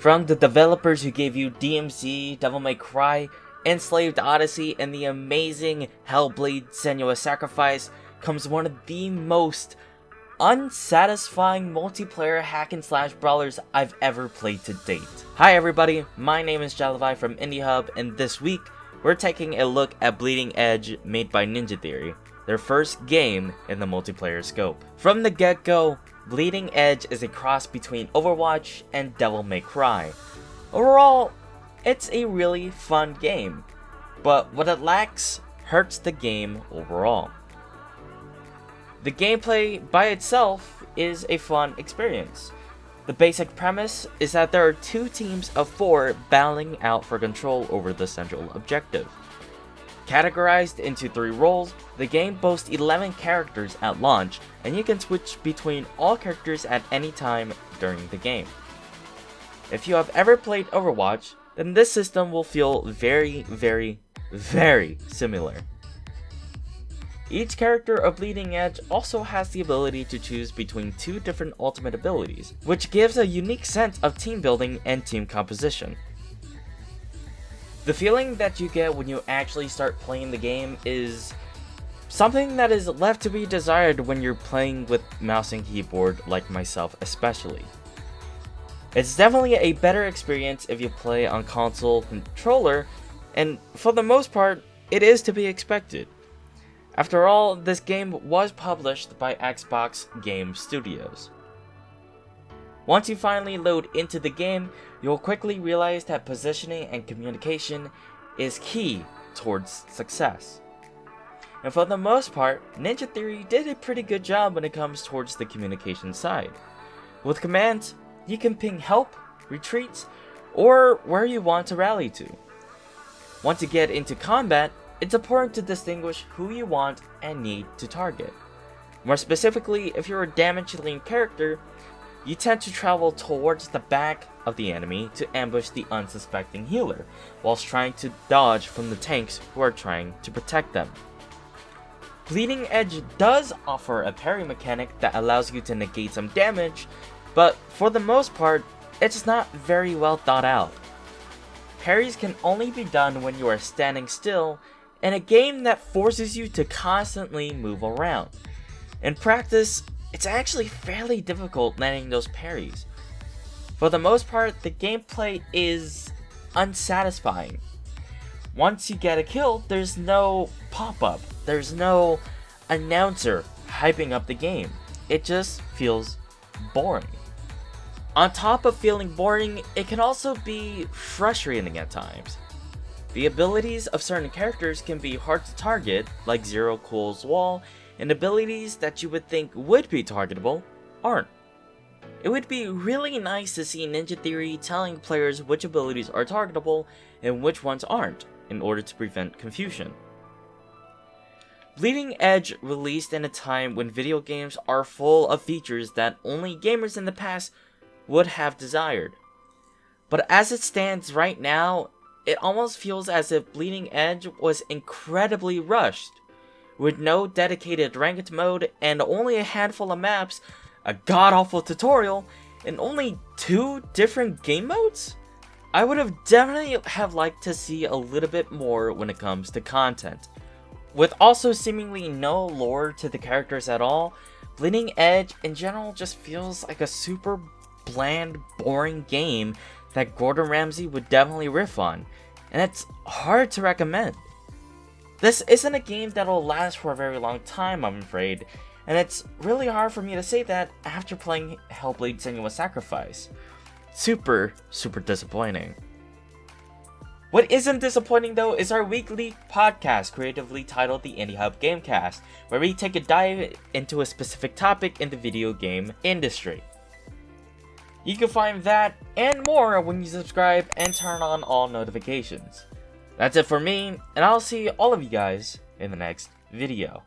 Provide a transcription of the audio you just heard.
From the developers who gave you DMC, Devil May Cry, Enslaved Odyssey, and the amazing Hellblade: Senua's Sacrifice comes one of the most unsatisfying multiplayer hack-and-slash brawlers I've ever played to date. Hi everybody, my name is Jalevai from Indiehub, and this week we're taking a look at Bleeding Edge made by Ninja Theory, their first game in the multiplayer scope. From the get-go, Bleeding Edge is a cross between Overwatch and Devil May Cry. Overall, it's a really fun game, but what it lacks hurts the game overall. The gameplay by itself is a fun experience. The basic premise is that there are two teams of 4 battling out for control over the central objective. Categorized into 3 roles, the game boasts 11 characters at launch, and you can switch between all characters at any time during the game. If you have ever played Overwatch, then this system will feel very similar. Each character of Bleeding Edge also has the ability to choose between 2 different ultimate abilities, which gives a unique sense of team building and team composition. The feeling that you get when you actually start playing the game is something that is left to be desired when you're playing with mouse and keyboard like myself especially. It's definitely a better experience if you play on console controller, and for the most part, it is to be expected. After all, this game was published by Xbox Game Studios. Once you finally load into the game, you'll quickly realize that positioning and communication is key towards success. And for the most part, Ninja Theory did a pretty good job when it comes towards the communication side. With commands, you can ping help, retreats, or where you want to rally to. Once you get into combat, it's important to distinguish who you want and need to target. More specifically, if you're a damage-dealing character, you tend to travel towards the back of the enemy to ambush the unsuspecting healer, whilst trying to dodge from the tanks who are trying to protect them. Bleeding Edge does offer a parry mechanic that allows you to negate some damage, but for the most part, it's not very well thought out. Parries can only be done when you are standing still in a game that forces you to constantly move around. In practice, it's actually fairly difficult landing those parries. For the most part, the gameplay is unsatisfying. Once you get a kill, there's no pop-up, there's no announcer hyping up the game. It just feels boring. On top of feeling boring, it can also be frustrating at times. The abilities of certain characters can be hard to target, like Zero Cool's Wall, and abilities that you would think would be targetable aren't. It would be really nice to see Ninja Theory telling players which abilities are targetable and which ones aren't, in order to prevent confusion. Bleeding Edge released in a time when video games are full of features that only gamers in the past would have desired. But as it stands right now, it almost feels as if Bleeding Edge was incredibly rushed. With no dedicated ranked mode and only a handful of maps, a god-awful tutorial, and only 2 different game modes? I would have definitely liked to see a little bit more when it comes to content. With also seemingly no lore to the characters at all, Bleeding Edge in general just feels like a super bland, boring game that Gordon Ramsay would definitely riff on, and it's hard to recommend. This isn't a game that'll last for a very long time, I'm afraid, and it's really hard for me to say that after playing Hellblade: Senua's Sacrifice. Super disappointing. What isn't disappointing though is our weekly podcast creatively titled the Indiehub Gamecast, where we take a dive into a specific topic in the video game industry. You can find that and more when you subscribe and turn on all notifications. That's it for me, and I'll see all of you guys in the next video.